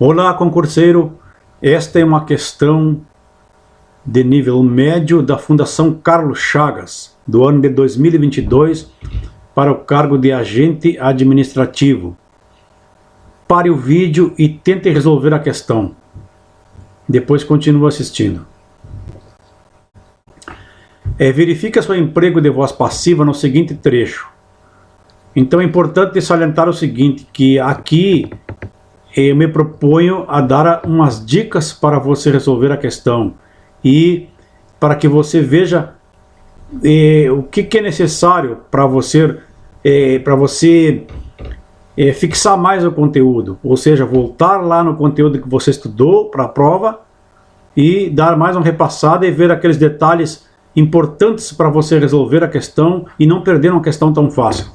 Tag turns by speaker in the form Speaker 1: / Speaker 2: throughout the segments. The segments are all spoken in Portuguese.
Speaker 1: Olá, concurseiro! Esta é uma questão de nível médio da Fundação Carlos Chagas, do ano de 2022, para o cargo de agente administrativo. Pare o vídeo e tente resolver a questão. Depois continue assistindo. Verifique seu emprego de voz passiva no seguinte trecho. Então é importante salientar o seguinte, que aqui eu me proponho a dar umas dicas para você resolver a questão e para que você veja o que é necessário para você fixar mais o conteúdo, ou seja, voltar lá no conteúdo que você estudou para a prova e dar mais uma repassada e ver aqueles detalhes importantes para você resolver a questão e não perder uma questão tão fácil.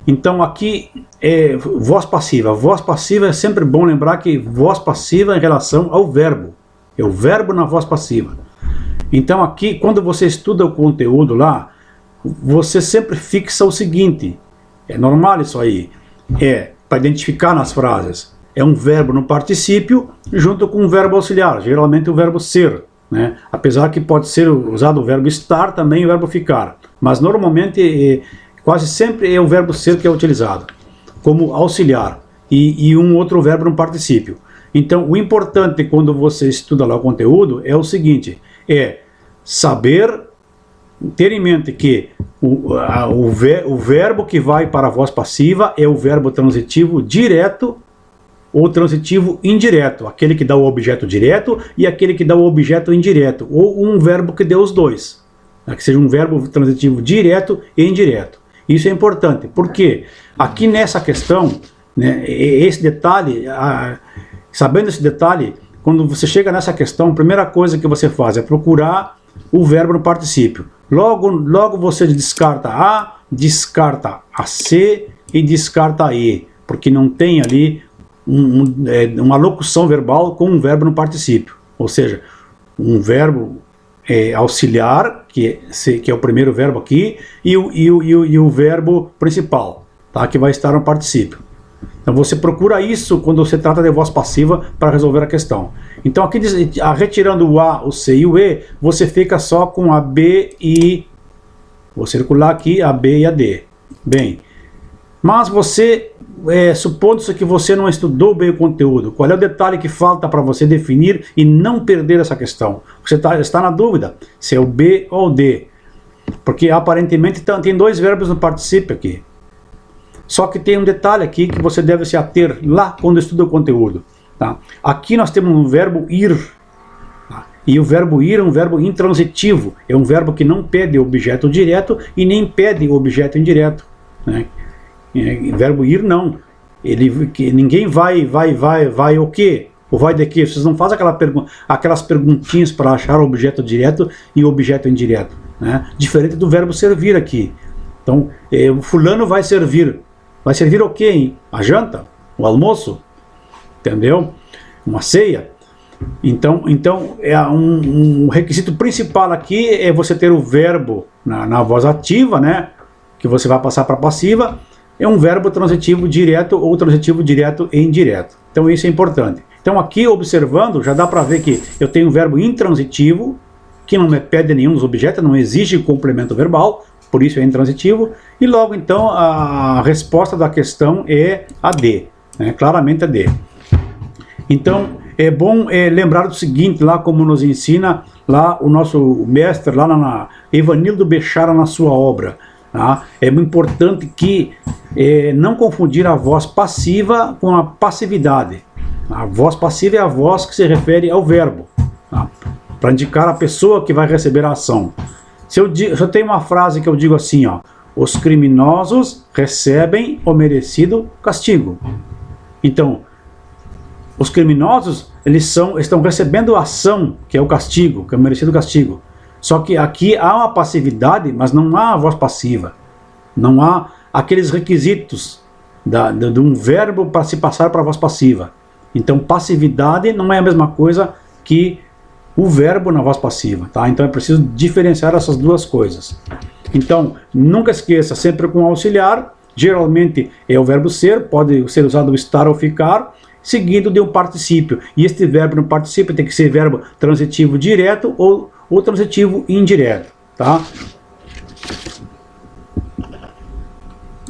Speaker 1: Então aqui é voz passiva. Voz passiva é sempre bom lembrar que voz passiva em relação ao verbo. É o verbo na voz passiva. Então aqui, quando você estuda o conteúdo lá, você sempre fixa o seguinte. É normal isso aí. Para identificar nas frases. É um verbo no particípio junto com um verbo auxiliar. Geralmente o verbo ser, né? Apesar que pode ser usado o verbo estar, também o verbo ficar. Mas normalmente quase sempre é o verbo ser que é utilizado como auxiliar e um outro verbo no particípio. Então o importante quando você estuda lá o conteúdo é o seguinte, saber, ter em mente que o verbo que vai para a voz passiva é o verbo transitivo direto ou transitivo indireto, aquele que dá o objeto direto e aquele que dá o objeto indireto, ou um verbo que dê os dois, que seja um verbo transitivo direto e indireto. Isso é importante, porque aqui nessa questão, né, esse detalhe, sabendo esse detalhe, quando você chega nessa questão, a primeira coisa que você faz é procurar o verbo no particípio. Logo você descarta A, descarta a C e descarta a E, porque não tem ali uma locução verbal com um verbo no particípio. Ou seja, um verbo auxiliar, que é o primeiro verbo aqui, e o verbo principal, tá? Que vai estar no particípio. Então você procura isso quando você trata de voz passiva para resolver a questão. Então aqui, retirando o A, o C e o E, você fica só com a B e... Vou circular aqui a B e a D. Bem, mas você, supondo-se que você não estudou bem o conteúdo, qual é o detalhe que falta para você definir e não perder essa questão? Você está na dúvida se é o B ou o D. Porque aparentemente tem dois verbos no particípio aqui. Só que tem um detalhe aqui que você deve se ater lá quando estuda o conteúdo. Tá? Aqui nós temos um verbo ir. Tá? E o verbo ir é um verbo intransitivo. É um verbo que não pede objeto direto e nem pede objeto indireto. Né? Verbo ir não. Ninguém vai o quê? Ou vai de quê? Vocês não fazem aquelas perguntinhas para achar objeto direto e objeto indireto. Né? Diferente do verbo servir aqui. Então, o fulano vai servir. Vai servir o quê, hein? A janta? O almoço? Entendeu? Uma ceia? Então um requisito principal aqui é você ter o verbo na voz ativa, né? Que você vai passar para passiva. É um verbo transitivo direto ou transitivo direto e indireto. Então isso é importante. Então aqui, observando, já dá para ver que eu tenho um verbo intransitivo, que não me pede nenhum dos objetos, não exige complemento verbal, por isso é intransitivo, e logo então a resposta da questão é a D, né? Claramente a D. Então é bom lembrar do seguinte, lá como nos ensina lá o nosso mestre, lá na Evanildo Bechara na sua obra, tá? É muito importante que não confundir a voz passiva com a passividade. A voz passiva é a voz que se refere ao verbo, tá? Para indicar a pessoa que vai receber a ação. Se eu tenho uma frase que eu digo assim, ó, os criminosos recebem o merecido castigo. Então, os criminosos estão recebendo a ação, que é o castigo, que é o merecido castigo. Só que aqui há uma passividade, mas não há a voz passiva. Não há aqueles requisitos de um verbo para se passar para a voz passiva. Então, passividade não é a mesma coisa que o verbo na voz passiva, tá? Então é preciso diferenciar essas duas coisas. Então, nunca esqueça, sempre com auxiliar, geralmente é o verbo ser, pode ser usado o estar ou ficar. seguido de um particípio. E este verbo no particípio tem que ser verbo transitivo direto ou transitivo indireto. Tá?